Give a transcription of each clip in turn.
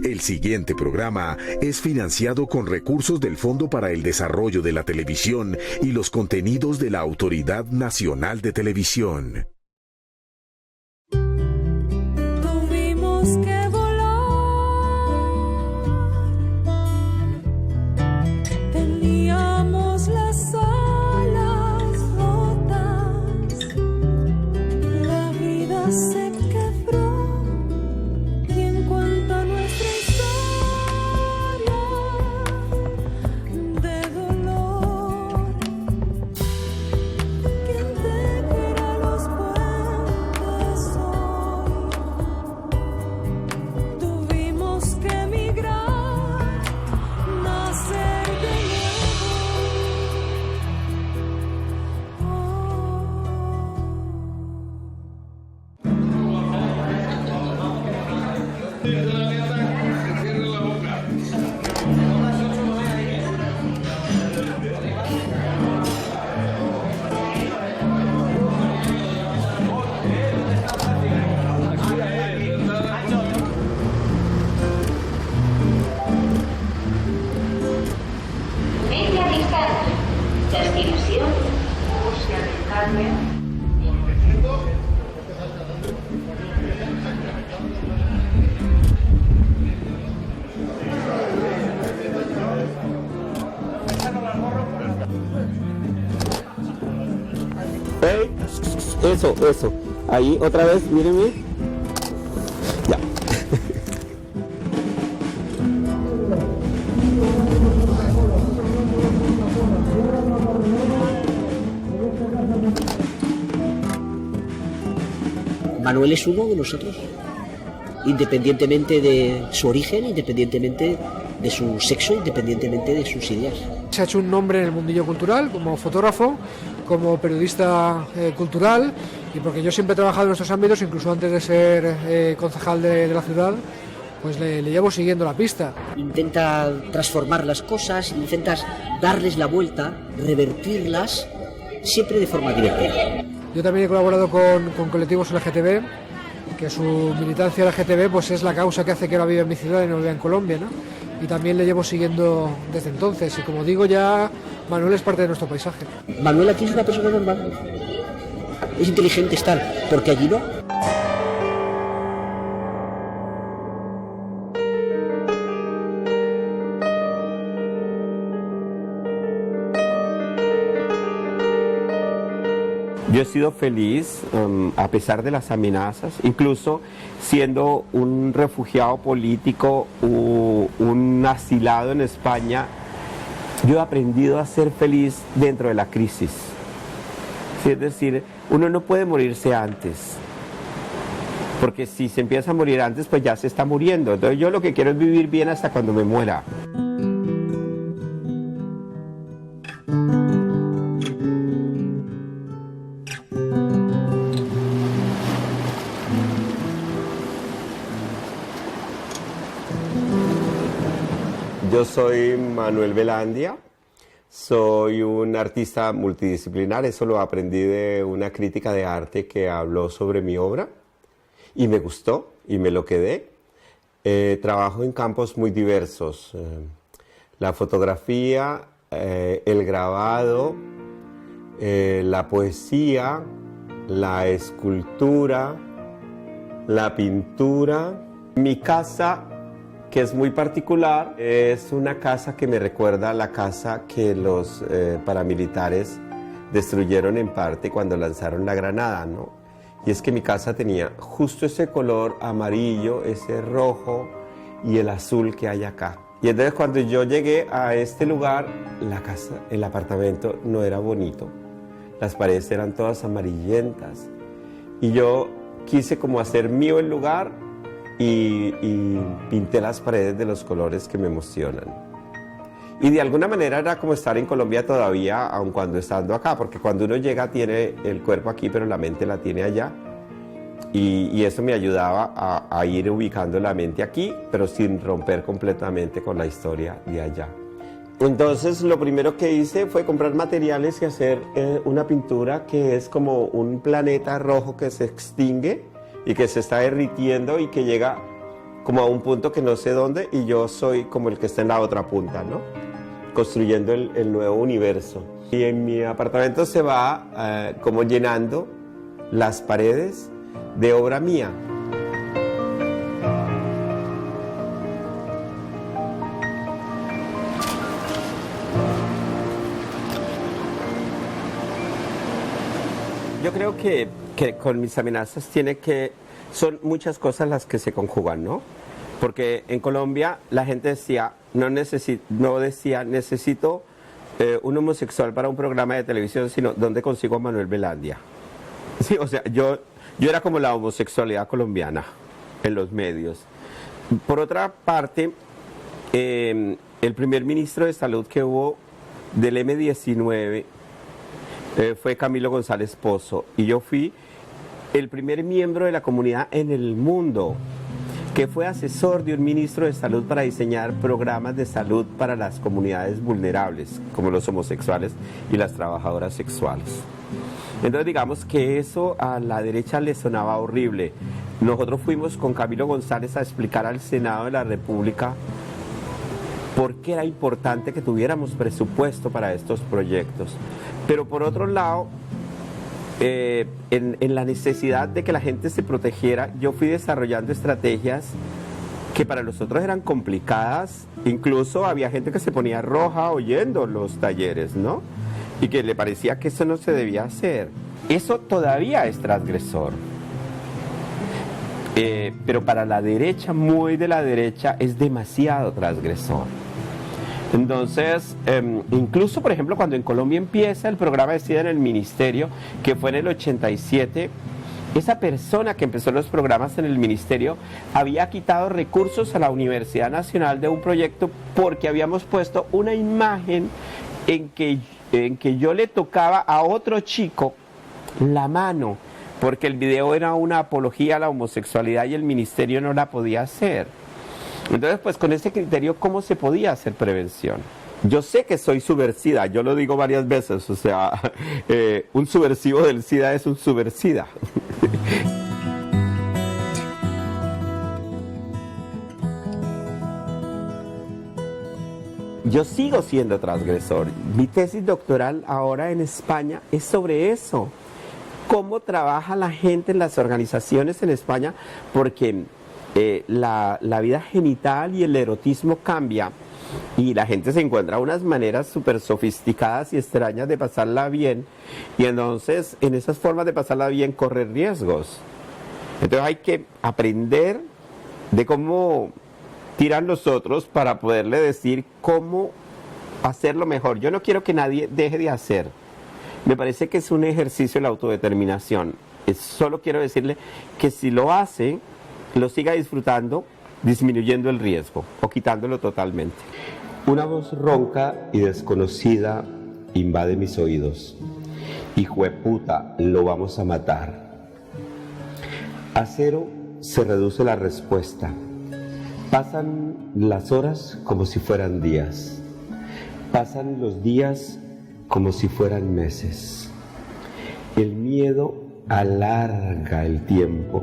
El siguiente programa es financiado con recursos del Fondo para el Desarrollo de la Televisión y los contenidos de la Autoridad Nacional de Televisión. Tuvimos que volar, teníamos las alas rotas, la vida se quebró y en cuanto a nuestra historia de dolor, quien tejerá los puentes hoy. Tuvimos que emigrar, nacer de Media distancia. Destinación Murcia del Carmen. Eso. Ahí, otra vez, mírenme. Ya. Manuel es uno de nosotros, independientemente de su origen, independientemente de su sexo, independientemente de sus ideas. Se ha hecho un nombre en el mundillo cultural como fotógrafo, como periodista cultural, y porque yo siempre he trabajado en estos ámbitos, incluso antes de ser concejal de la ciudad, pues le llevo siguiendo la pista. Intenta transformar las cosas, intentas darles la vuelta, revertirlas, siempre de forma divertida. Yo también he colaborado con colectivos LGTB, que su militancia LGTB pues es la causa que hace que ahora viva en mi ciudad y no viva en Colombia, ¿no? Y también le llevo siguiendo desde entonces, y como digo, ya Manuel es parte de nuestro paisaje. Manuel aquí es una persona normal, es inteligente estar, porque allí no. Yo he sido feliz a pesar de las amenazas, incluso siendo un refugiado político o un asilado en España, yo he aprendido a ser feliz dentro de la crisis. Sí, es decir, uno no puede morirse antes, porque si se empieza a morir antes, pues ya se está muriendo. Entonces yo lo que quiero es vivir bien hasta cuando me muera. Yo soy Manuel Velandia, soy un artista multidisciplinar, eso lo aprendí de una crítica de arte que habló sobre mi obra y me gustó y me lo quedé. Trabajo en campos muy diversos, la fotografía, el grabado, la poesía, la escultura, la pintura. Mi casa, que es muy particular, es una casa que me recuerda a la casa que los paramilitares destruyeron en parte cuando lanzaron la granada, ¿no? Y es que mi casa tenía justo ese color amarillo, ese rojo y el azul que hay acá. Y entonces cuando yo llegué a este lugar, la casa, el apartamento no era bonito. Las paredes eran todas amarillentas. Y yo quise como hacer mío el lugar y pinté las paredes de los colores que me emocionan. Y de alguna manera era como estar en Colombia todavía, aun cuando estando acá, porque cuando uno llega tiene el cuerpo aquí, pero la mente la tiene allá. Y eso me ayudaba a ir ubicando la mente aquí, pero sin romper completamente con la historia de allá. Entonces lo primero que hice fue comprar materiales y hacer una pintura que es como un planeta rojo que se extingue y que se está derritiendo y que llega como a un punto que no sé dónde y yo soy como el que está en la otra punta, ¿no? Construyendo el nuevo universo. Y en mi apartamento se va como llenando las paredes de obra mía. Yo creo que con mis amenazas son muchas cosas las que se conjugan, ¿no? Porque en Colombia la gente decía, no decía necesito un homosexual para un programa de televisión, sino ¿dónde consigo a Manuel Velandia? Sí, o sea, yo era como la homosexualidad colombiana en los medios. Por otra parte, el primer ministro de salud que hubo del M-19 fue Camilo González Pozo, y yo fui el primer miembro de la comunidad en el mundo que fue asesor de un ministro de salud para diseñar programas de salud para las comunidades vulnerables, como los homosexuales y las trabajadoras sexuales. Entonces digamos que eso a la derecha le sonaba horrible. Nosotros fuimos con Camilo González a explicar al Senado de la República por qué era importante que tuviéramos presupuesto para estos proyectos. Pero por otro lado, en la necesidad de que la gente se protegiera, yo fui desarrollando estrategias que para nosotros eran complicadas. Incluso había gente que se ponía roja oyendo los talleres, ¿no? Y que le parecía que eso no se debía hacer. Eso todavía es transgresor. Pero para la derecha, muy de la derecha, es demasiado transgresor. Entonces, incluso, por ejemplo, cuando en Colombia empieza el programa de SIDA en el ministerio, que fue en el 87, esa persona que empezó los programas en el ministerio había quitado recursos a la Universidad Nacional de un proyecto porque habíamos puesto una imagen en que yo le tocaba a otro chico la mano, porque el video era una apología a la homosexualidad y el ministerio no la podía hacer. Entonces, pues con ese criterio, ¿cómo se podía hacer prevención? Yo sé que soy subversida, yo lo digo varias veces, o sea, un subversivo del SIDA es un subversida. Yo sigo siendo transgresor. Mi tesis doctoral ahora en España es sobre eso. Cómo trabaja la gente en las organizaciones en España, porque la vida genital y el erotismo cambia y la gente se encuentra unas maneras súper sofisticadas y extrañas de pasarla bien, y entonces en esas formas de pasarla bien correr riesgos. Entonces hay que aprender de cómo tiran los otros para poderle decir cómo hacerlo mejor. Yo no quiero que nadie deje de hacer. Me parece que es un ejercicio de la autodeterminación. Solo quiero decirle que si lo hace, lo siga disfrutando, disminuyendo el riesgo o quitándolo totalmente. Una voz ronca y desconocida invade mis oídos. Hijueputa, lo vamos a matar. A cero se reduce la respuesta. Pasan las horas como si fueran días. Pasan los días como si fueran meses. El miedo alarga el tiempo.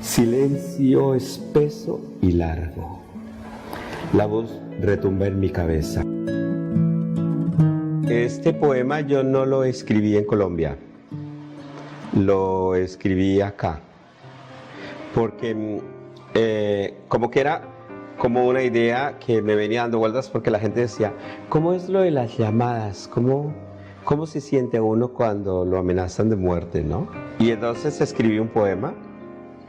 Silencio espeso y largo. La voz retumba en mi cabeza. Este poema yo no lo escribí en Colombia. Lo escribí acá. Porque como que era como una idea que me venía dando vueltas, porque la gente decía, ¿cómo es lo de las llamadas? ¿Cómo se siente uno cuando lo amenazan de muerte, no? Y entonces escribí un poema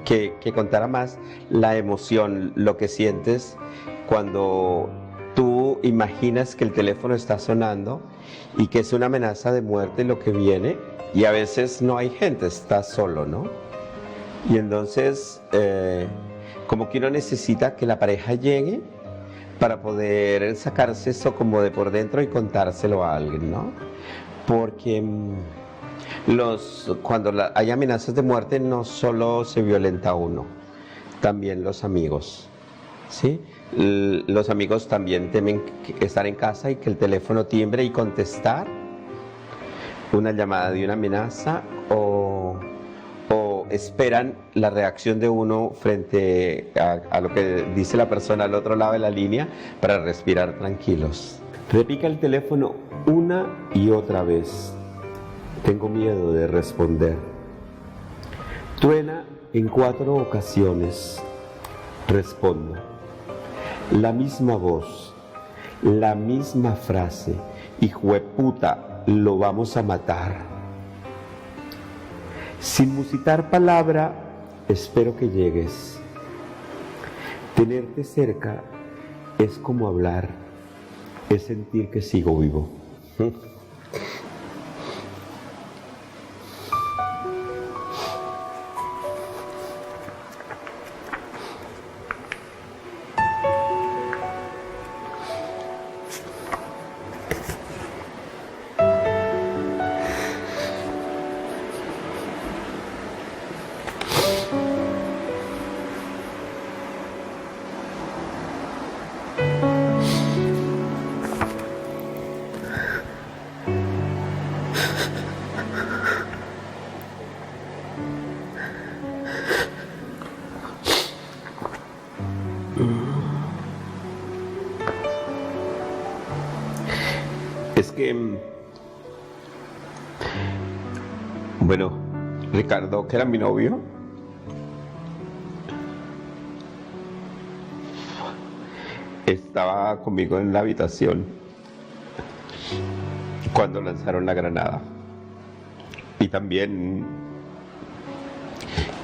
que contara más la emoción, lo que sientes cuando tú imaginas que el teléfono está sonando y que es una amenaza de muerte lo que viene, y a veces no hay gente, estás solo, ¿no? Y entonces como que uno necesita que la pareja llegue para poder sacarse eso como de por dentro y contárselo a alguien, ¿no? Porque cuando hay amenazas de muerte no solo se violenta a uno, también los amigos, ¿sí? Los amigos también temen estar en casa y que el teléfono timbre y contestar una llamada de una amenaza o esperan la reacción de uno frente a lo que dice la persona al otro lado de la línea para respirar tranquilos. Repica el teléfono una y otra vez. Tengo miedo de responder. Truena en 4 ocasiones. Respondo. La misma voz, la misma frase. Hijueputa, lo vamos a matar. Sin musitar palabra, espero que llegues. Tenerte cerca es como hablar, es sentir que sigo vivo. Es que, bueno, Ricardo, que era mi novio, estaba conmigo en la habitación cuando lanzaron la granada. Y también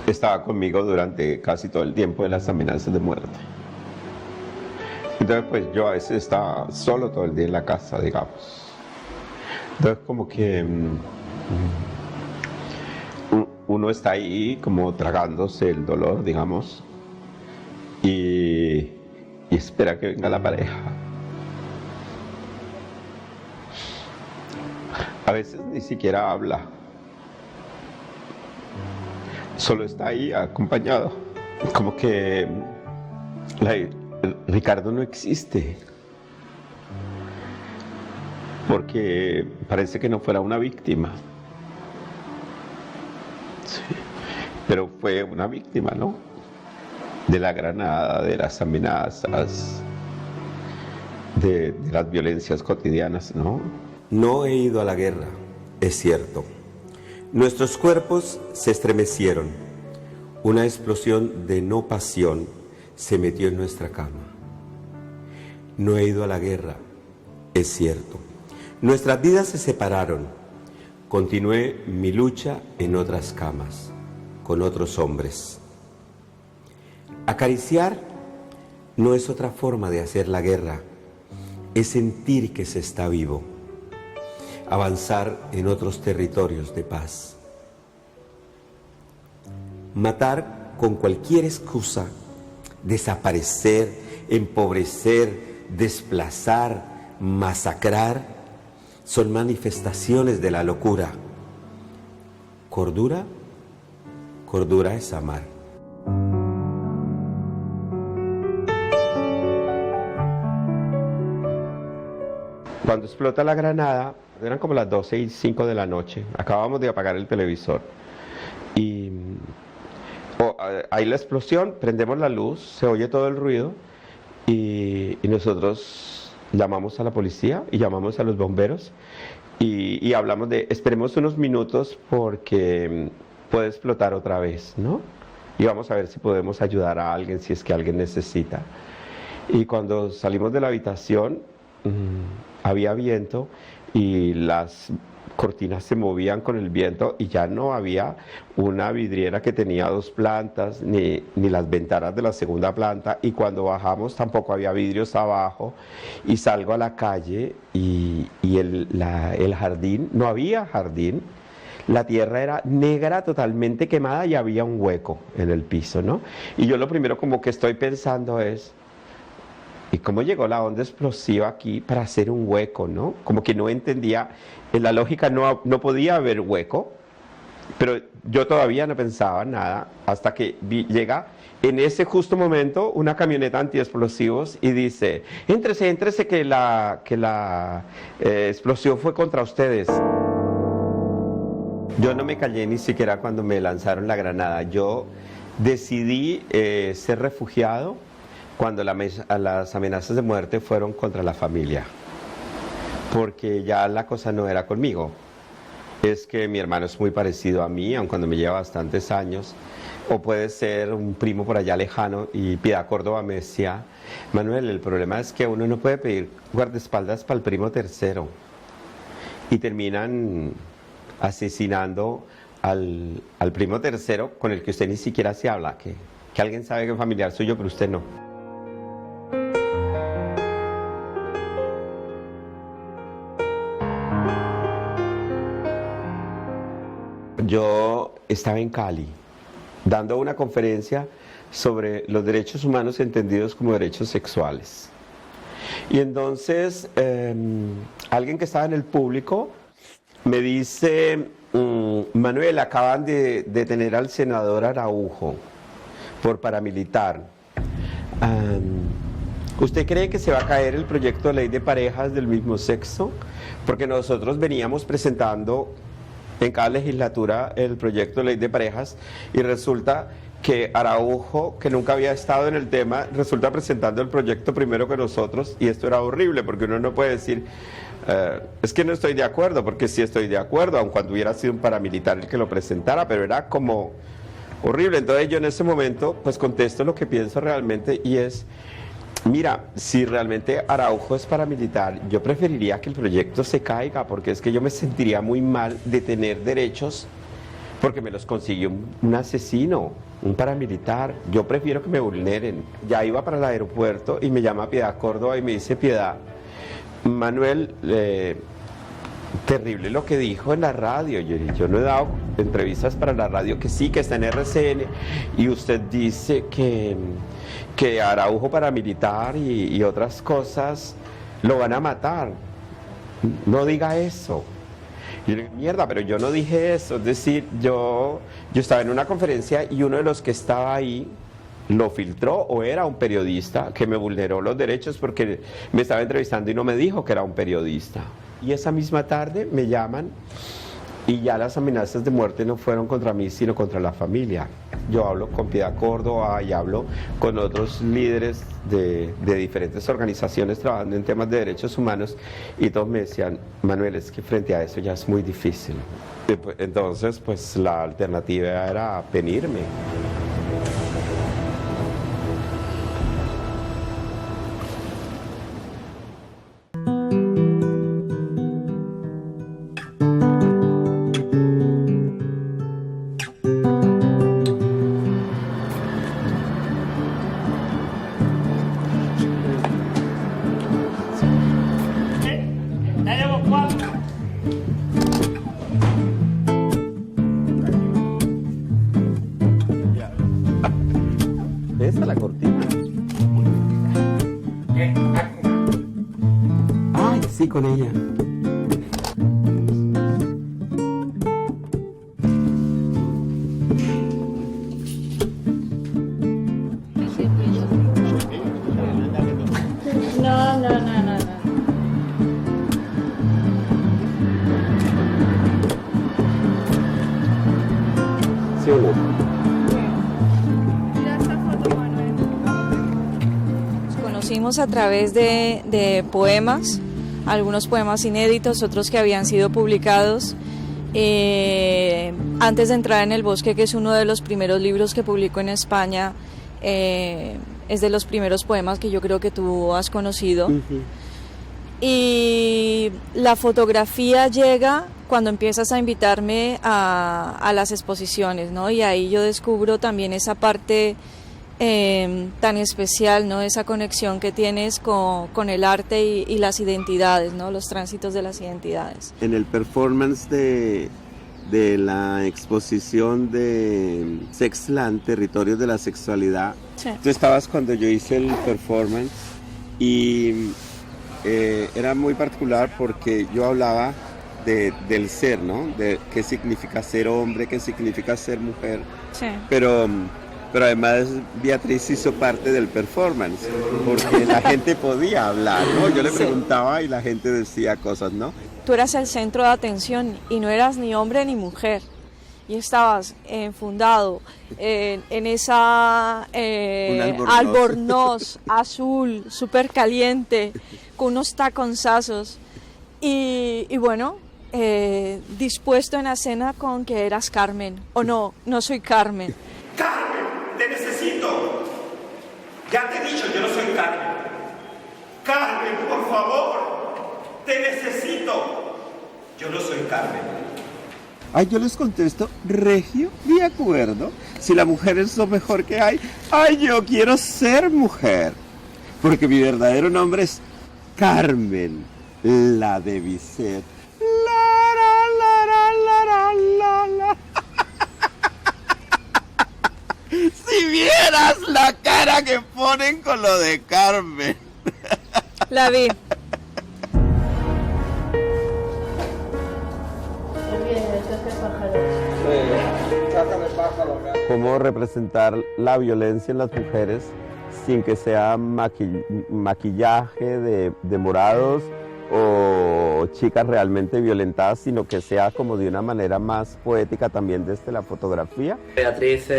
estaba conmigo durante casi todo el tiempo de las amenazas de muerte. Entonces, pues yo a veces estaba solo todo el día en la casa, digamos. Entonces, como que uno está ahí como tragándose el dolor, digamos, y espera que venga la pareja. A veces ni siquiera habla. Solo está ahí acompañado. Como que Ricardo no existe. Porque parece que no fuera una víctima. Sí. Pero fue una víctima, ¿no? De la granada, de las amenazas, de las violencias cotidianas, ¿no? No he ido a la guerra, es cierto. Nuestros cuerpos se estremecieron. Una explosión de no pasión se metió en nuestra cama. No he ido a la guerra, es cierto. Nuestras vidas se separaron. Continué mi lucha en otras camas, con otros hombres. Acariciar no es otra forma de hacer la guerra, es sentir que se está vivo, avanzar en otros territorios de paz. Matar con cualquier excusa, desaparecer, empobrecer, desplazar, masacrar, son manifestaciones de la locura. ¿Cordura? Cordura es amar. Cuando explota la granada, eran como las 12:05 de la noche, acabábamos de apagar el televisor y hay la explosión, prendemos la luz, se oye todo el ruido y nosotros llamamos a la policía y llamamos a los bomberos y hablamos de esperemos unos minutos porque puede explotar otra vez, ¿no? Y vamos a ver si podemos ayudar a alguien, si es que alguien necesita. Y cuando salimos de la habitación, había viento y las cortinas se movían con el viento y ya no había una vidriera que tenía 2 plantas ni las ventanas de la segunda planta, y cuando bajamos tampoco había vidrios abajo, y salgo a la calle y el jardín, no había jardín, la tierra era negra, totalmente quemada, y había un hueco en el piso, ¿no? Y yo lo primero como que estoy pensando es, ¿y cómo llegó la onda explosiva aquí para hacer un hueco, no? Como que no entendía, en la lógica no podía haber hueco, pero yo todavía no pensaba nada, hasta que llega en ese justo momento una camioneta antiexplosivos y dice, éntrese que la explosión fue contra ustedes. Yo no me callé ni siquiera cuando me lanzaron la granada. Yo decidí ser refugiado cuando las amenazas de muerte fueron contra la familia, porque ya la cosa no era conmigo. Es que mi hermano es muy parecido a mí, aun cuando me lleva bastantes años, o puede ser un primo por allá lejano. Y Piedad Córdoba me decía: Manuel, el problema es que uno no puede pedir guardaespaldas para el primo tercero, y terminan asesinando al primo tercero con el que usted ni siquiera se habla, que alguien sabe que es familiar suyo, pero usted no. Yo estaba en Cali dando una conferencia sobre los derechos humanos entendidos como derechos sexuales. Y entonces alguien que estaba en el público me dice: Manuel, acaban de detener al senador Araujo por paramilitar. ¿Usted cree que se va a caer el proyecto de ley de parejas del mismo sexo? Porque nosotros veníamos presentando en cada legislatura el proyecto de ley de parejas, y resulta que Araujo, que nunca había estado en el tema, resulta presentando el proyecto primero que nosotros, y esto era horrible, porque uno no puede decir es que no estoy de acuerdo, porque sí estoy de acuerdo, aun cuando hubiera sido un paramilitar el que lo presentara, pero era como horrible. Entonces yo en ese momento pues contesto lo que pienso realmente, y es: mira, si realmente Araujo es paramilitar, yo preferiría que el proyecto se caiga, porque es que yo me sentiría muy mal de tener derechos porque me los consiguió un asesino, un paramilitar. Yo prefiero que me vulneren. Ya iba para el aeropuerto y me llama Piedad Córdoba y me dice: Piedad, Manuel, terrible lo que dijo en la radio. Yo no he dado entrevistas para la radio, que sí, que está en RCN, y usted dice que Araujo paramilitar y otras cosas lo van a matar. No diga eso. Y yo digo: mierda, pero yo no dije eso. Es decir, yo estaba en una conferencia y uno de los que estaba ahí lo filtró, o era un periodista que me vulneró los derechos porque me estaba entrevistando y no me dijo que era un periodista. Y esa misma tarde me llaman, y ya las amenazas de muerte no fueron contra mí, sino contra la familia. Yo hablo con Piedad Córdoba y hablo con otros líderes de diferentes organizaciones trabajando en temas de derechos humanos, y todos me decían: Manuel, es que frente a eso ya es muy difícil. Entonces, pues la alternativa era venirme. Esa es la cortina. Ay, sí, con ella. No. Sí, hubo. Nos conocimos a través de poemas, algunos poemas inéditos, otros que habían sido publicados antes de entrar en El Bosque, que es uno de los primeros libros que publicó en España. Es de los primeros poemas que yo creo que tú has conocido. Uh-huh. Y la fotografía llega cuando empiezas a invitarme a las exposiciones, ¿no? Y ahí yo descubro también esa parte tan especial, ¿no? Esa conexión que tienes con el arte y las identidades, ¿no? Los tránsitos de las identidades. En el performance de la exposición de Sexland, Territorios de la Sexualidad, sí. Tú estabas cuando yo hice el performance, y era muy particular porque yo hablaba del ser, ¿no? De qué significa ser hombre, qué significa ser mujer. Sí. Pero además Beatriz hizo parte del performance, porque la gente podía hablar, ¿no? Yo le preguntaba y la gente decía cosas, ¿no? tú eras el centro de atención y no eras ni hombre ni mujer. Y estabas enfundado en esa albornoz azul, súper caliente, con unos taconzazos. Y bueno, dispuesto en la escena con que eras Carmen. O no, no soy Carmen. ¡Carmen! ¡Te necesito! Ya te he dicho, yo no soy Carmen. ¡Carmen, por favor! ¡Te necesito! Yo no soy Carmen. Ay, yo les contesto, regio, de acuerdo. Si la mujer es lo mejor que hay, ay, yo quiero ser mujer. Porque mi verdadero nombre es Carmen, la de Bizet. Si vieras la cara que ponen con lo de Carmen. La vi. Cómo representar la violencia en las mujeres sin que sea maquillaje de morados o chicas realmente violentadas, sino que sea como de una manera más poética también desde la fotografía. Beatriz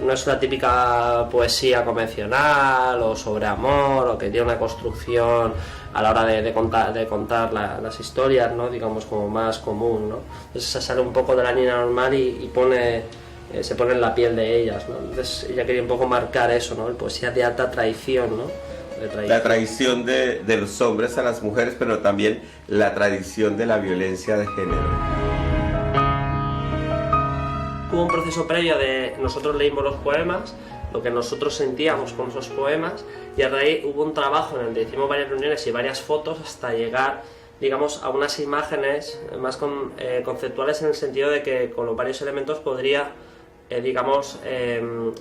no es una típica poesía convencional o sobre amor o que tiene una construcción a la hora de contar las historias, ¿no? Digamos como más común, ¿no? Entonces sale un poco de la niña normal y se pone en la piel de ellas, ¿no? Entonces ella quería un poco marcar eso, ¿no? Poesía de alta traición, ¿no? La traición de los hombres a las mujeres, pero también la tradición de la violencia de género. Hubo un proceso previo de nosotros leímos los poemas, lo que nosotros sentíamos con esos poemas, y a raíz hubo un trabajo en el que hicimos varias reuniones y varias fotos hasta llegar, digamos, a unas imágenes más conceptuales, en el sentido de que con los varios elementos podría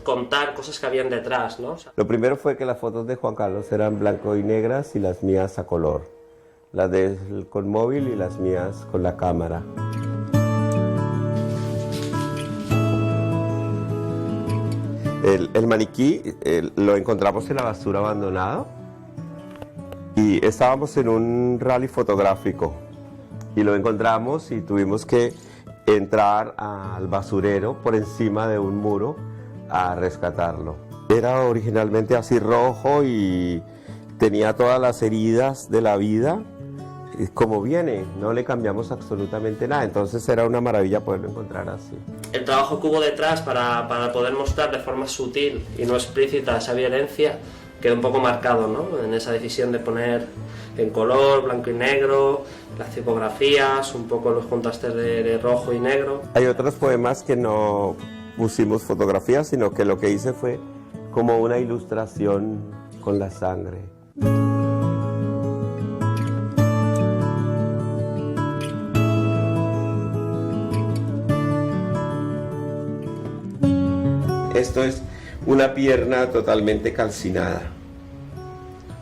contar cosas que habían detrás, ¿no? Lo primero fue que las fotos de Juan Carlos eran blanco y negras y las mías a color. Las de él con móvil y las mías con la cámara. El maniquí lo encontramos en la basura abandonado y estábamos en un rally fotográfico y lo encontramos y tuvimos que entrar al basurero por encima de un muro a rescatarlo. Era originalmente así rojo y tenía todas las heridas de la vida como viene, no le cambiamos absolutamente nada, entonces era una maravilla poderlo encontrar así. El trabajo que hubo detrás para poder mostrar de forma sutil y no explícita esa violencia quedó un poco marcado, ¿no? En esa decisión de poner en color, blanco y negro, las tipografías, un poco los contrastes de rojo y negro. Hay otros poemas que no pusimos fotografías, sino que lo que hice fue como una ilustración con la sangre. Esto es una pierna totalmente calcinada,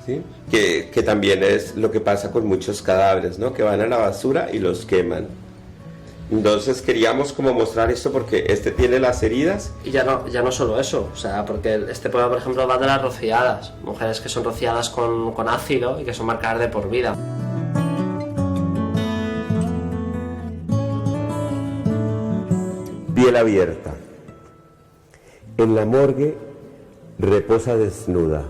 ¿sí? Que también es lo que pasa con muchos cadáveres, ¿no? Que van a la basura y los queman. Entonces queríamos como mostrar esto porque este tiene las heridas. Y ya no solo eso, o sea, porque este poema, por ejemplo, va de las rociadas, mujeres que son rociadas con ácido y que son marcadas de por vida. Piel abierta. En la morgue reposa desnuda.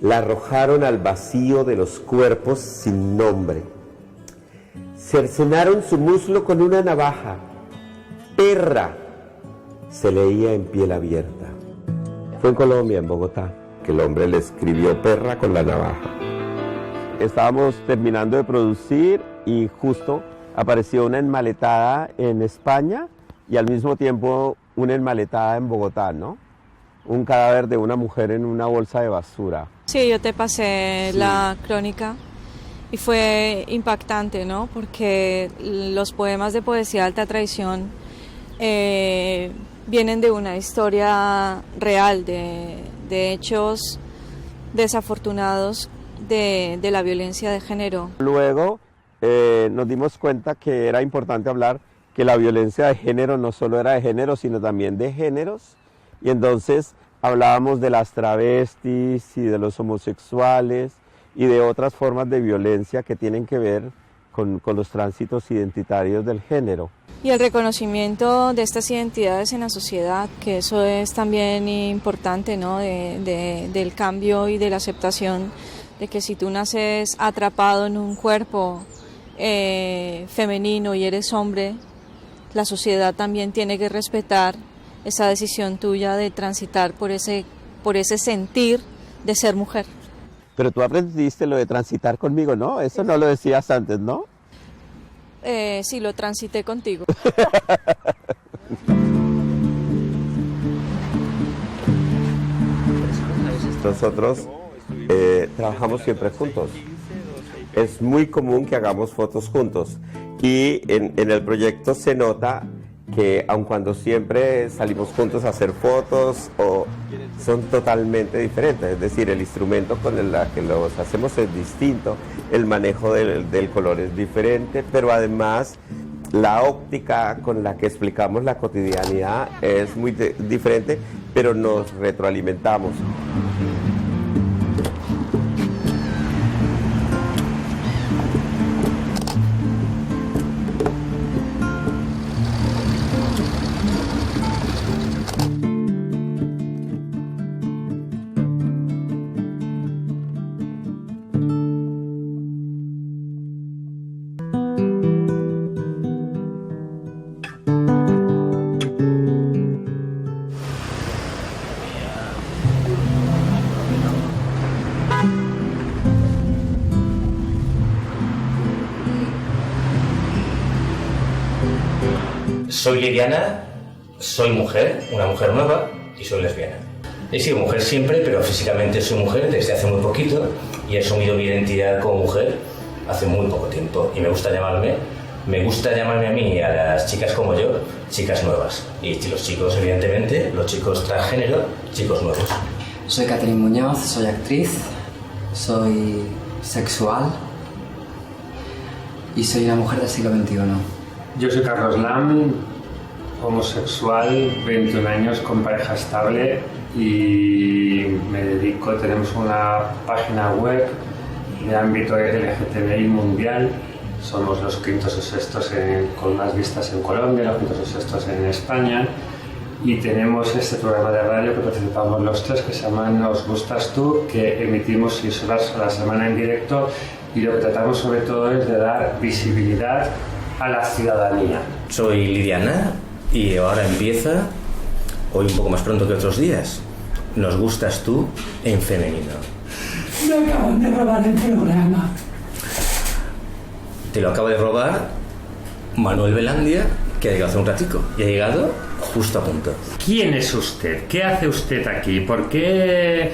La arrojaron al vacío de los cuerpos sin nombre. Cercenaron su muslo con una navaja. Perra, se leía en piel abierta. Fue en Colombia, en Bogotá, que el hombre le escribió perra con la navaja. Estábamos terminando de producir y justo apareció una enmaletada en España y al mismo tiempo una enmaletada en Bogotá, ¿no? Un cadáver de una mujer en una bolsa de basura. Sí, yo te pasé la crónica y fue impactante, ¿no? Porque los poemas de poesía de alta traición vienen de una historia real, de hechos desafortunados de la violencia de género. Luego nos dimos cuenta que era importante hablar que la violencia de género no solo era de género, sino también de géneros, y entonces hablábamos de las travestis y de los homosexuales y de otras formas de violencia que tienen que ver con los tránsitos identitarios del género. Y el reconocimiento de estas identidades en la sociedad, que eso es también importante, ¿no? Del cambio y de la aceptación de que si tú naces atrapado en un cuerpo femenino y eres hombre, la sociedad también tiene que respetar esa decisión tuya de transitar por ese sentir de ser mujer. Pero tú aprendiste lo de transitar conmigo, ¿no? Eso no lo decías antes, ¿no? Sí, lo transité contigo. Nosotros trabajamos siempre juntos. Es muy común que hagamos fotos juntos y en el proyecto se nota que aun cuando siempre salimos juntos a hacer fotos son totalmente diferentes, es decir, el instrumento con el que los hacemos es distinto, el manejo del color es diferente, pero además la óptica con la que explicamos la cotidianidad es muy diferente, pero nos retroalimentamos. Soy Liliana, soy mujer, una mujer nueva y soy lesbiana. He sido mujer siempre, pero físicamente soy mujer desde hace muy poquito y he asumido mi identidad como mujer hace muy poco tiempo. Y me gusta llamarme a mí y a las chicas como yo, chicas nuevas. Y los chicos, evidentemente, los chicos transgénero, chicos nuevos. Soy Catherine Muñoz, soy actriz, soy sexual y soy una mujer del siglo XXI. Yo soy Carlos Lam, homosexual, 21 años, con pareja estable y tenemos una página web de ámbito LGTBI mundial. Somos los quintos o sextos con más vistas en Colombia, los quintos o sextos en España y tenemos este programa de radio que participamos los tres que se llama Nos Gustas Tú, que emitimos 6 horas a la semana en directo y lo que tratamos sobre todo es de dar visibilidad a la ciudadanía. Soy Liliana y ahora empieza, hoy un poco más pronto que otros días, Nos Gustas Tú en femenino. Me acaban de robar el programa. Te lo acaba de robar Manuel Velandia, que ha llegado hace un ratico y ha llegado justo a punto. ¿Quién es usted? ¿Qué hace usted aquí? ¿Por qué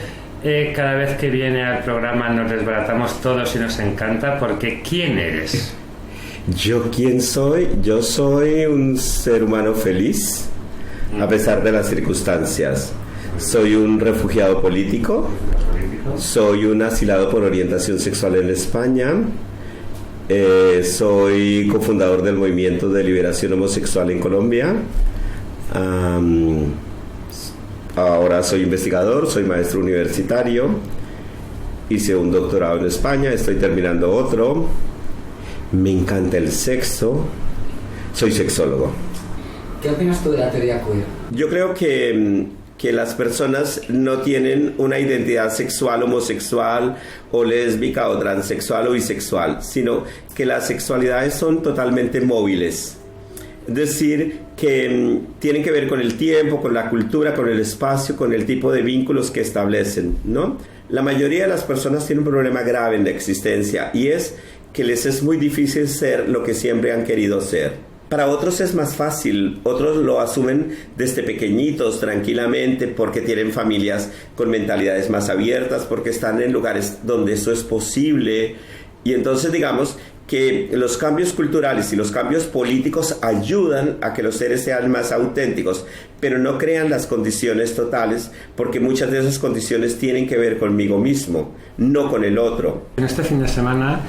cada vez que viene al programa nos desbaratamos todos y nos encanta? Porque ¿quién eres? ¿Yo quién soy? Yo soy un ser humano feliz, a pesar de las circunstancias. Soy un refugiado político, soy un asilado por orientación sexual en España, soy cofundador del Movimiento de Liberación Homosexual en Colombia, ahora soy investigador, soy maestro universitario, hice un doctorado en España, estoy terminando otro. Me encanta el sexo, soy sexólogo. ¿Qué opinas tú de la teoría queer? Yo creo que las personas no tienen una identidad sexual, homosexual o lésbica o transexual o bisexual, sino que las sexualidades son totalmente móviles. Es decir, que tienen que ver con el tiempo, con la cultura, con el espacio, con el tipo de vínculos que establecen, ¿no? La mayoría de las personas tienen un problema grave en la existencia y es que les es muy difícil ser lo que siempre han querido ser. Para otros es más fácil, otros lo asumen desde pequeñitos, tranquilamente, porque tienen familias con mentalidades más abiertas, porque están en lugares donde eso es posible. Y entonces digamos que los cambios culturales y los cambios políticos ayudan a que los seres sean más auténticos, pero no crean las condiciones totales, porque muchas de esas condiciones tienen que ver conmigo mismo, no con el otro. En este fin de semana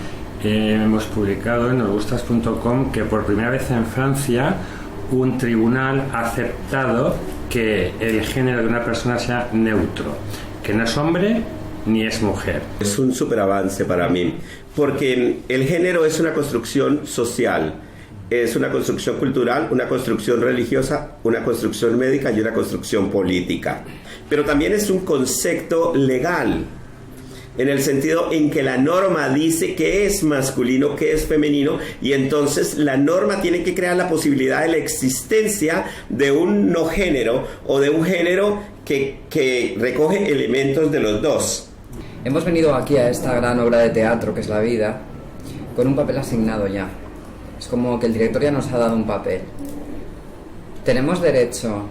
hemos publicado en nosgustas.com que por primera vez en Francia un tribunal ha aceptado que el género de una persona sea neutro, que no es hombre ni es mujer. Es un superavance para mí, porque el género es una construcción social, es una construcción cultural, una construcción religiosa, una construcción médica y una construcción política. Pero también es un concepto legal, en el sentido en que la norma dice qué es masculino, qué es femenino, y entonces la norma tiene que crear la posibilidad de la existencia de un no género o de un género que recoge elementos de los dos. Hemos venido aquí a esta gran obra de teatro que es la vida con un papel asignado ya. Es como que el director ya nos ha dado un papel. ¿Tenemos derecho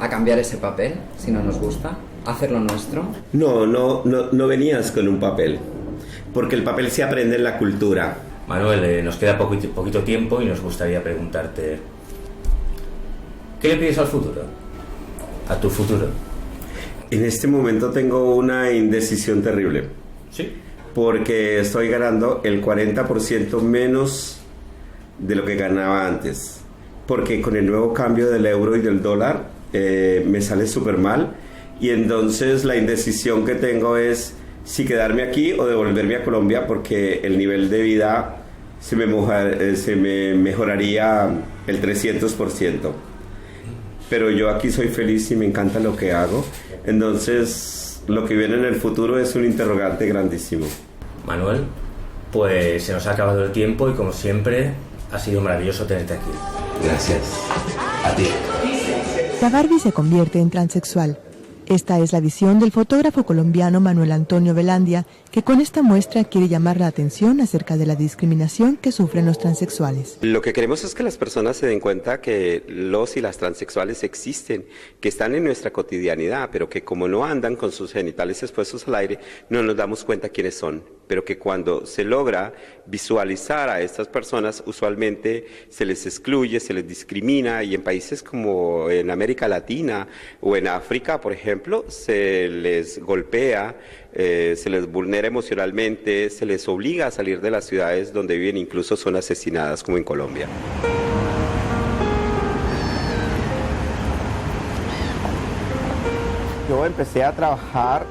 a cambiar ese papel si no nos gusta? ¿Hacerlo nuestro? No venías con un papel, porque el papel se aprende en la cultura. Manuel, nos queda poquito tiempo y nos gustaría preguntarte, ¿qué le pides al futuro? ¿A tu futuro? En este momento tengo una indecisión terrible. ¿Sí? Porque estoy ganando el 40% menos de lo que ganaba antes. Porque con el nuevo cambio del euro y del dólar me sale súper mal. Y entonces la indecisión que tengo es si quedarme aquí o devolverme a Colombia, porque el nivel de vida se me mejoraría el 300%. Pero yo aquí soy feliz y me encanta lo que hago. Entonces lo que viene en el futuro es un interrogante grandísimo. Manuel, pues se nos ha acabado el tiempo y como siempre ha sido maravilloso tenerte aquí. Gracias. A ti. La Barbie se convierte en transexual. Esta es la visión del fotógrafo colombiano Manuel Antonio Velandia, que con esta muestra quiere llamar la atención acerca de la discriminación que sufren los transexuales. Lo que queremos es que las personas se den cuenta que los y las transexuales existen, que están en nuestra cotidianidad, pero que como no andan con sus genitales expuestos al aire, no nos damos cuenta quiénes son. Pero que cuando se logra visualizar a estas personas, usualmente se les excluye, se les discrimina, y en países como en América Latina o en África, por ejemplo, se les golpea, se les vulnera emocionalmente, se les obliga a salir de las ciudades donde viven, incluso son asesinadas, como en Colombia. Yo empecé a trabajar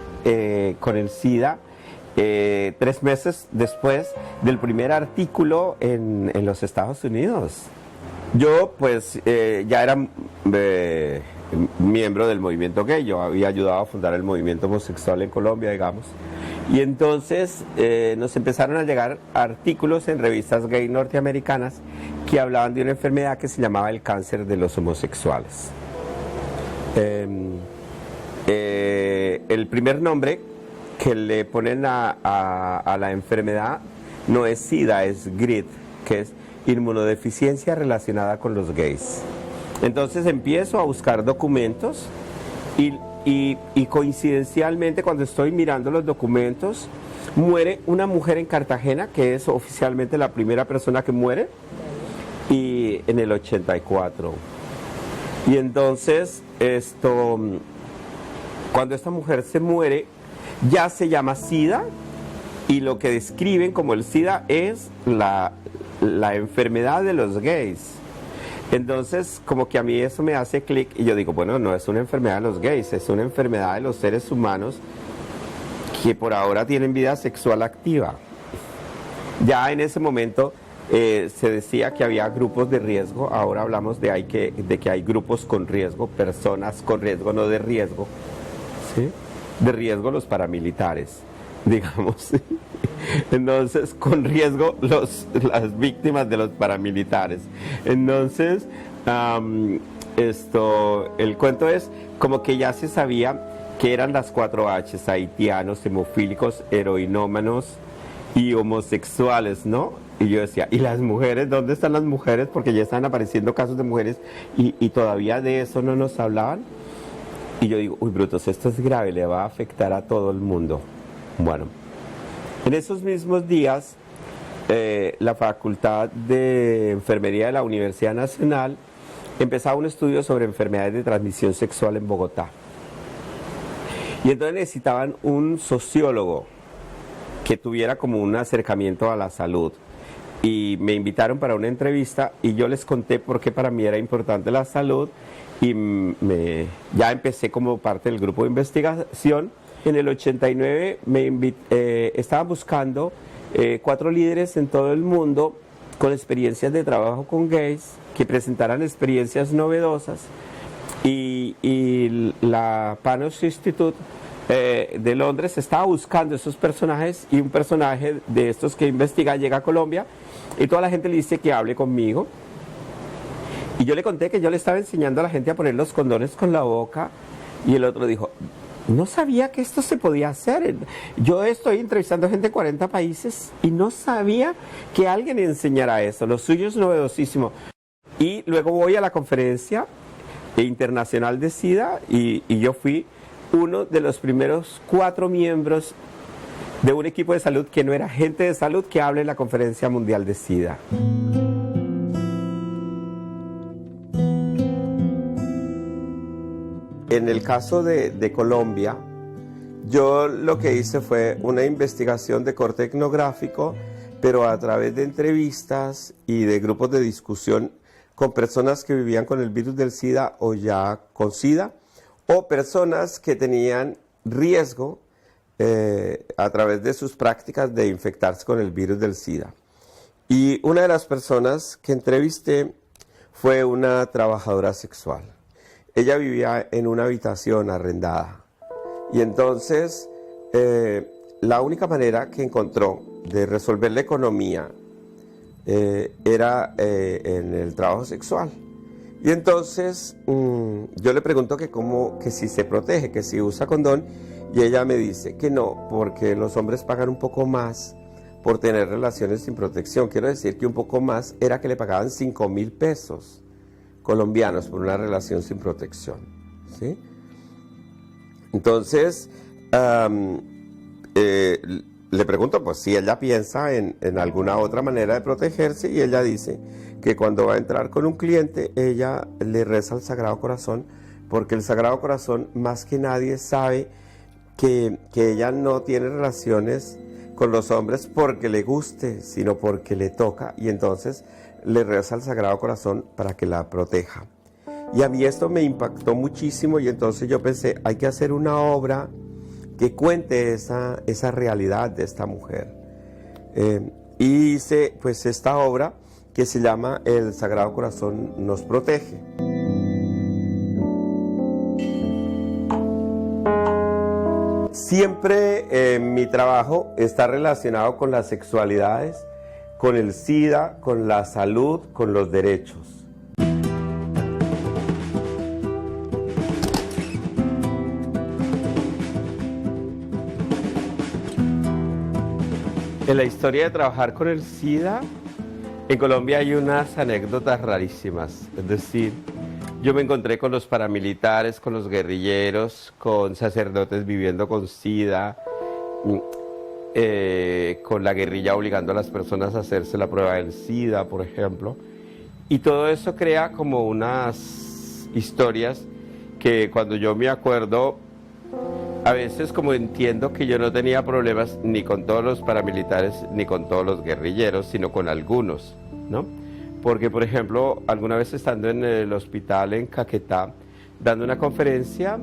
con el SIDA 3 meses después del primer artículo en los Estados Unidos. Yo pues ya era miembro del movimiento gay, yo había ayudado a fundar el movimiento homosexual en Colombia, digamos, y entonces nos empezaron a llegar artículos en revistas gay norteamericanas que hablaban de una enfermedad que se llamaba el cáncer de los homosexuales. El primer nombre que le ponen a la enfermedad no es SIDA, es GRID, que es inmunodeficiencia relacionada con los gays. Entonces empiezo a buscar documentos y coincidencialmente, cuando estoy mirando los documentos, muere una mujer en Cartagena, que es oficialmente la primera persona que muere, y en el 84. Y entonces cuando esta mujer se muere, ya se llama SIDA, y lo que describen como el SIDA es la enfermedad de los gays. Entonces, como que a mí eso me hace clic y yo digo, bueno, no es una enfermedad de los gays, es una enfermedad de los seres humanos que por ahora tienen vida sexual activa. Ya en ese momento se decía que había grupos de riesgo, ahora hablamos de que hay grupos con riesgo, personas con riesgo, no de riesgo, ¿sí? De riesgo los paramilitares, digamos. Entonces, con riesgo las víctimas de los paramilitares. Entonces, el cuento es como que ya se sabía que eran las 4 H's: haitianos, hemofílicos, heroinómanos y homosexuales, ¿no? Y yo decía, ¿y las mujeres? ¿Dónde están las mujeres? Porque ya están apareciendo casos de mujeres y todavía de eso no nos hablaban. Y yo digo, uy, brutos, esto es grave, le va a afectar a todo el mundo. Bueno, en esos mismos días, la Facultad de Enfermería de la Universidad Nacional empezaba un estudio sobre enfermedades de transmisión sexual en Bogotá. Y entonces necesitaban un sociólogo que tuviera como un acercamiento a la salud. Y me invitaron para una entrevista y yo les conté por qué para mí era importante la salud, y ya empecé como parte del grupo de investigación. en el 89 estaban buscando 4 líderes en todo el mundo con experiencias de trabajo con gays, que presentaran experiencias novedosas, y la Panos Institute de Londres estaba buscando esos personajes, y un personaje de estos que investiga llega a Colombia y toda la gente le dice que hable conmigo, y yo le conté que yo le estaba enseñando a la gente a poner los condones con la boca, y el otro dijo: no sabía que esto se podía hacer. Yo estoy entrevistando gente en 40 países y no sabía que alguien enseñara eso. Lo suyo es novedosísimo. Y luego voy a la conferencia internacional de SIDA y yo fui uno de los primeros 4 miembros de un equipo de salud que no era gente de salud que hable en la conferencia mundial de SIDA. En el caso de Colombia, yo lo que hice fue una investigación de corte etnográfico, pero a través de entrevistas y de grupos de discusión con personas que vivían con el virus del SIDA o ya con SIDA, o personas que tenían riesgo a través de sus prácticas de infectarse con el virus del SIDA. Y una de las personas que entrevisté fue una trabajadora sexual. Ella vivía en una habitación arrendada y entonces la única manera que encontró de resolver la economía era en el trabajo sexual. Y entonces yo le pregunto que si se protege, que si usa condón, y ella me dice que no, porque los hombres pagan un poco más por tener relaciones sin protección. Quiero decir que un poco más era que le pagaban 5.000 pesos colombianos por una relación sin protección, ¿sí? Entonces le pregunto pues si ella piensa en alguna otra manera de protegerse, y ella dice que cuando va a entrar con un cliente ella le reza al Sagrado Corazón, porque el Sagrado Corazón más que nadie sabe que ella no tiene relaciones con los hombres porque le guste, sino porque le toca, y entonces le reza al Sagrado Corazón para que la proteja. Y a mí esto me impactó muchísimo, y entonces yo pensé, hay que hacer una obra que cuente esa realidad de esta mujer. Y hice pues esta obra que se llama El Sagrado Corazón nos protege. Siempre mi trabajo está relacionado con las sexualidades, con el SIDA, con la salud, con los derechos. En la historia de trabajar con el SIDA, en Colombia hay unas anécdotas rarísimas. Es decir, yo me encontré con los paramilitares, con los guerrilleros, con sacerdotes viviendo con SIDA, con la guerrilla obligando a las personas a hacerse la prueba del SIDA, por ejemplo. Y todo eso crea como unas historias que cuando yo me acuerdo, a veces como entiendo que yo no tenía problemas ni con todos los paramilitares ni con todos los guerrilleros, sino con algunos, ¿no? Porque, por ejemplo, alguna vez estando en el hospital en Caquetá, dando una conferencia,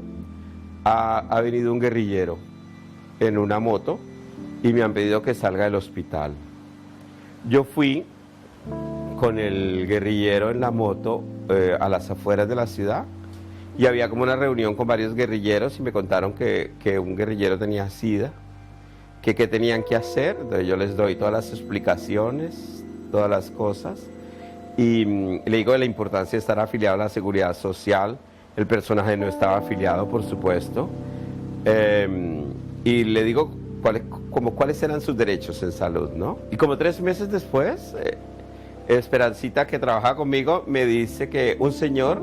ha venido un guerrillero en una moto y me han pedido que salga del hospital. Yo fui con el guerrillero en la moto a las afueras de la ciudad, y había como una reunión con varios guerrilleros y me contaron que un guerrillero tenía SIDA, que qué tenían que hacer. Entonces yo les doy todas las explicaciones, todas las cosas, y le digo de la importancia de estar afiliado a la Seguridad Social. El personaje no estaba afiliado, por supuesto, y le digo cuáles eran sus derechos en salud, ¿no? Y como 3 meses después, Esperancita, que trabaja conmigo, me dice que un señor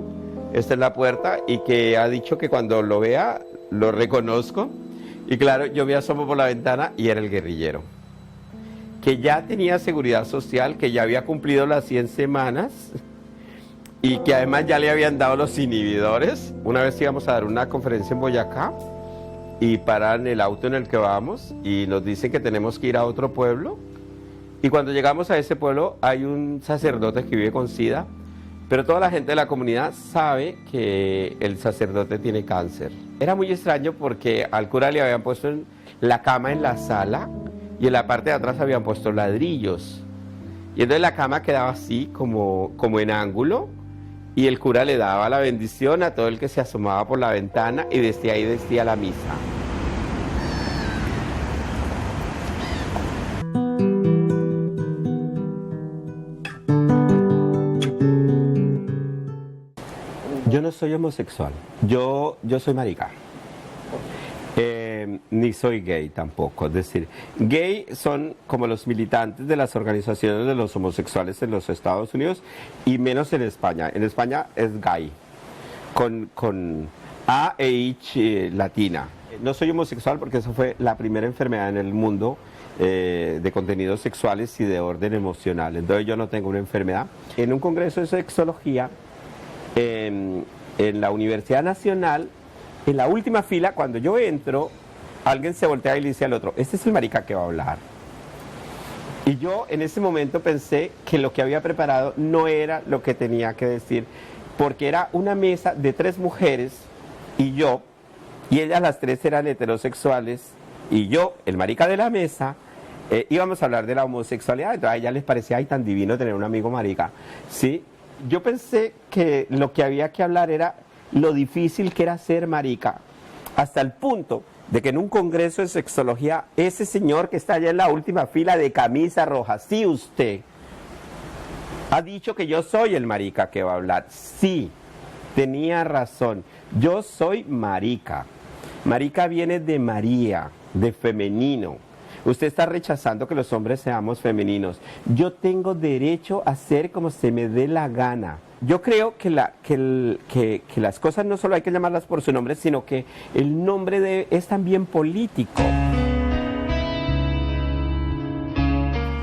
está en la puerta y que ha dicho que cuando lo vea, lo reconozco. Y claro, yo me asomo por la ventana y era el guerrillero, que ya tenía seguridad social, que ya había cumplido las 100 semanas y que además ya le habían dado los inhibidores. Una vez íbamos a dar una conferencia en Boyacá y paran el auto en el que vamos y nos dicen que tenemos que ir a otro pueblo. Y cuando llegamos a ese pueblo hay un sacerdote que vive con SIDA Pero toda la gente de la comunidad sabe que el sacerdote tiene cáncer. Era muy extraño porque al cura le habían puesto la cama en la sala y en la parte de atrás habían puesto ladrillos. Y entonces la cama quedaba así, como en ángulo, y el cura le daba la bendición a todo el que se asomaba por la ventana y desde ahí decía la misa. Yo no soy homosexual, yo soy marica. Ni soy gay tampoco, es decir, gay son como los militantes de las organizaciones de los homosexuales en los Estados Unidos y menos en España. En España es gay, con A e H latina. No soy homosexual porque eso fue la primera enfermedad en el mundo de contenidos sexuales y de orden emocional. Entonces yo no tengo una enfermedad. En un congreso de sexología en la Universidad Nacional, en la última fila, cuando yo entro, alguien se voltea y le dice al otro, este es el marica que va a hablar. Y yo en ese momento pensé que lo que había preparado no era lo que tenía que decir, porque era una mesa de 3 mujeres y yo, y ellas las 3 eran heterosexuales, y yo, el marica de la mesa, íbamos a hablar de la homosexualidad. Entonces a ellas les parecía, ay, tan divino tener un amigo marica, ¿sí? Yo pensé que lo que había que hablar era lo difícil que era ser marica, hasta el punto de que en un congreso de sexología, ese señor que está allá en la última fila de camisa roja, sí, usted, ha dicho que yo soy el marica que va a hablar. Sí, tenía razón, yo soy marica. Marica viene de María, de femenino. Usted está rechazando que los hombres seamos femeninos. Yo tengo derecho a ser como se me dé la gana. Yo creo que las cosas no solo hay que llamarlas por su nombre, sino que el nombre es también político.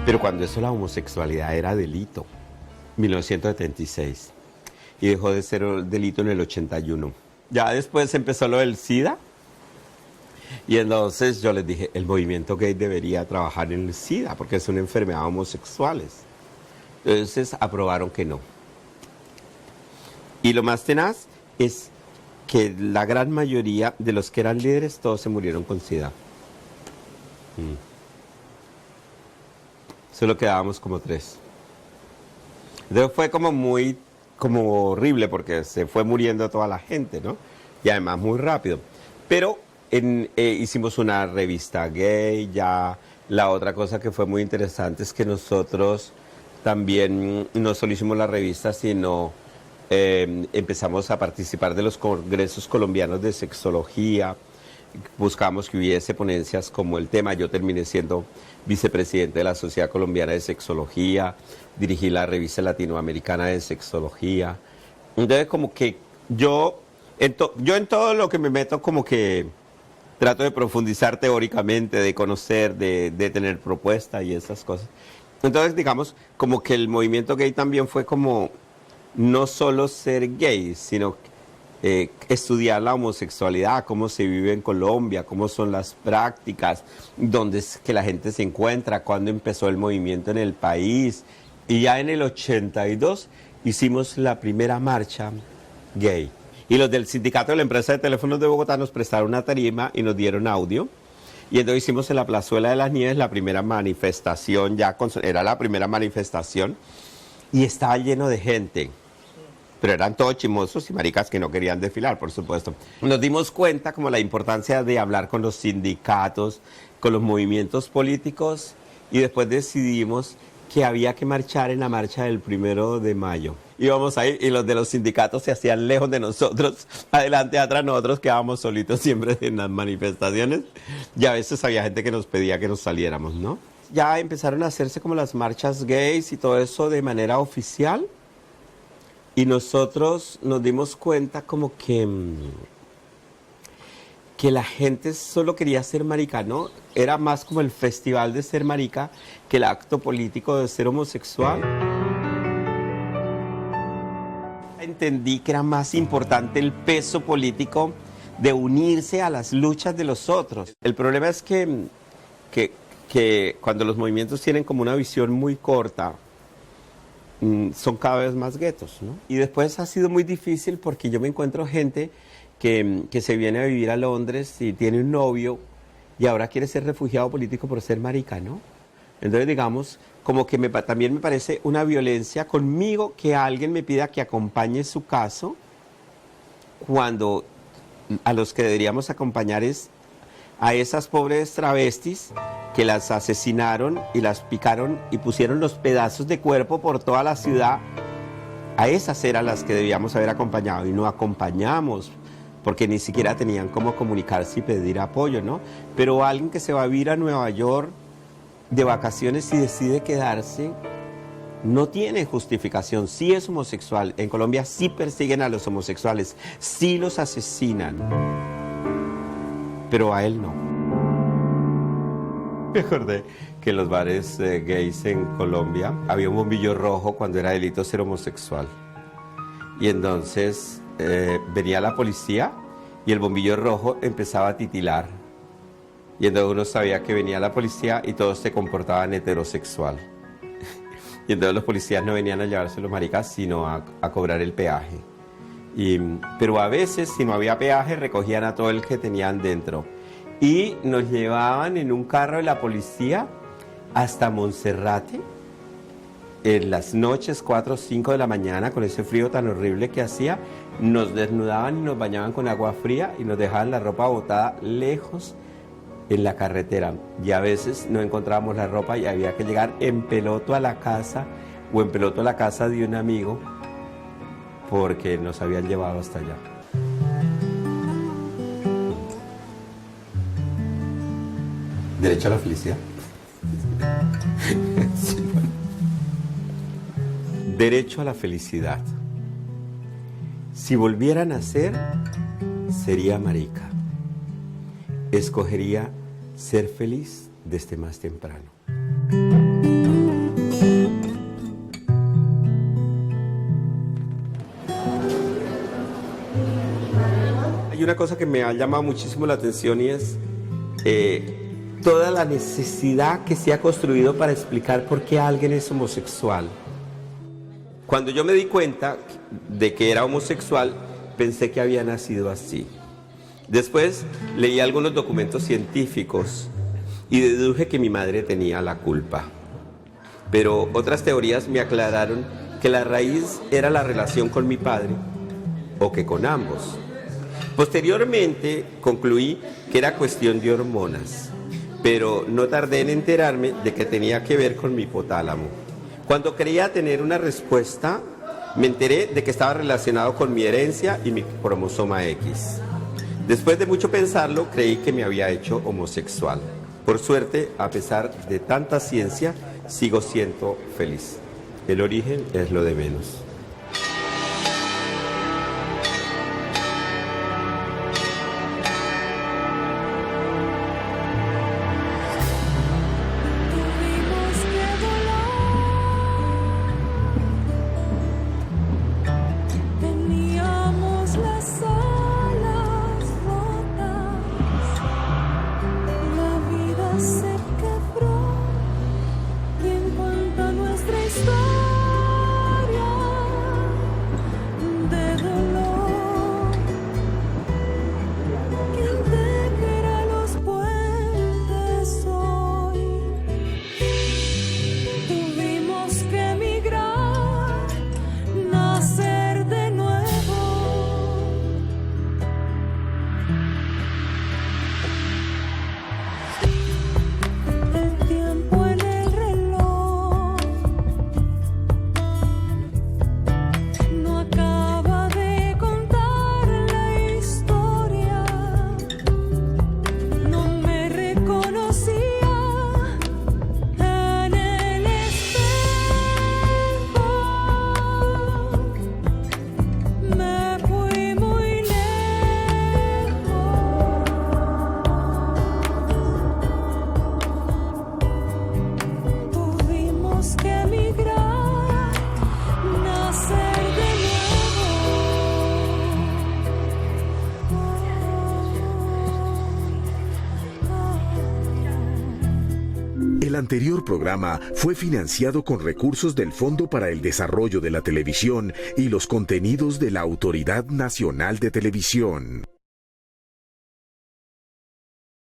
Pero cuando eso la homosexualidad era delito, 1976, y dejó de ser delito en el 81. Ya después empezó lo del SIDA, y entonces yo les dije, el movimiento gay debería trabajar en el SIDA, porque es una enfermedad de homosexuales. Entonces aprobaron que no. Y lo más tenaz es que la gran mayoría de los que eran líderes, todos se murieron con SIDA. Solo quedábamos como 3. Entonces fue como horrible porque se fue muriendo toda la gente, ¿no? Y además muy rápido. Pero hicimos una revista gay. Ya la otra cosa que fue muy interesante es que nosotros también no solo hicimos la revista, sino empezamos a participar de los congresos colombianos de sexología. Buscamos que hubiese ponencias como el tema. Yo terminé siendo vicepresidente de la Sociedad Colombiana de Sexología, dirigí la revista latinoamericana de sexología. Entonces como que yo en todo lo que me meto como que trato de profundizar teóricamente, de conocer, de tener propuestas y esas cosas. Entonces digamos como que el movimiento gay también fue como no solo ser gay, sino estudiar la homosexualidad, cómo se vive en Colombia, cómo son las prácticas, dónde es que la gente se encuentra, cuándo empezó el movimiento en el país. Y ya en el 82 hicimos la primera marcha gay. Y los del sindicato de la empresa de teléfonos de Bogotá nos prestaron una tarima y nos dieron audio. Y entonces hicimos en la Plazuela de las Nieves la primera manifestación, era la primera manifestación, y estaba lleno de gente. Pero eran todos chimosos y maricas que no querían desfilar, por supuesto. Nos dimos cuenta como la importancia de hablar con los sindicatos, con los movimientos políticos, y después decidimos que había que marchar en la marcha del 1 de mayo. Íbamos ahí y los de los sindicatos se hacían lejos de nosotros, adelante, atrás, nosotros quedábamos solitos siempre en las manifestaciones, y a veces había gente que nos pedía que nos saliéramos, ¿no? Ya empezaron a hacerse como las marchas gays y todo eso de manera oficial. Y nosotros nos dimos cuenta como que la gente solo quería ser marica, ¿no? Era más como el festival de ser marica que el acto político de ser homosexual. Entendí que era más importante el peso político de unirse a las luchas de los otros. El problema es que cuando los movimientos tienen como una visión muy corta, son cada vez más guetos, ¿no? Y después ha sido muy difícil porque yo me encuentro gente que se viene a vivir a Londres y tiene un novio y ahora quiere ser refugiado político por ser marica, ¿no? Entonces, digamos, como que también me parece una violencia conmigo que alguien me pida que acompañe su caso cuando a los que deberíamos acompañar es a esas pobres travestis que las asesinaron y las picaron y pusieron los pedazos de cuerpo por toda la ciudad. A esas eran las que debíamos haber acompañado y no acompañamos porque ni siquiera tenían cómo comunicarse y pedir apoyo, ¿no? Pero alguien que se va a vivir a Nueva York de vacaciones y decide quedarse, no tiene justificación. Sí es homosexual. En Colombia sí persiguen a los homosexuales, sí los asesinan, pero a él no. Me acordé que en los bares gays en Colombia había un bombillo rojo cuando era delito ser homosexual. Y entonces venía la policía y el bombillo rojo empezaba a titilar. Y entonces uno sabía que venía la policía y todos se comportaban heterosexual. Y entonces los policías no venían a llevarse los maricas, sino a cobrar el peaje. Pero a veces, si no había peaje, recogían a todo el que tenían dentro. Y nos llevaban en un carro de la policía hasta Monserrate, en las noches, 4 o 5 de la mañana, con ese frío tan horrible que hacía, nos desnudaban y nos bañaban con agua fría y nos dejaban la ropa botada lejos en la carretera. Y a veces no encontrábamos la ropa y había que llegar en peloto a la casa o en peloto a la casa de un amigo porque nos habían llevado hasta allá. ¿Derecho a la felicidad? Sí, bueno. Derecho a la felicidad. Si volviera a nacer, sería marica. Escogería ser feliz desde más temprano. Hay una cosa que me ha llamado muchísimo la atención y es toda la necesidad que se ha construido para explicar por qué alguien es homosexual. Cuando yo me di cuenta de que era homosexual, pensé que había nacido así. Después leí algunos documentos científicos y deduje que mi madre tenía la culpa. Pero otras teorías me aclararon que la raíz era la relación con mi padre o que con ambos. Posteriormente concluí que era cuestión de hormonas, pero no tardé en enterarme de que tenía que ver con mi hipotálamo. Cuando creía tener una respuesta, me enteré de que estaba relacionado con mi herencia y mi cromosoma X. Después de mucho pensarlo, creí que me había hecho homosexual. Por suerte, a pesar de tanta ciencia, sigo siendo feliz. El origen es lo de menos. Teníamos las alas rotas, la vida se quebró y en cuanto a nuestra historia de dolor, quien tejerá los puentes hoy, tuvimos que emigrar, nacer de nuevo. El anterior programa fue financiado con recursos del Fondo para el Desarrollo de la Televisión y los contenidos de la Autoridad Nacional de Televisión.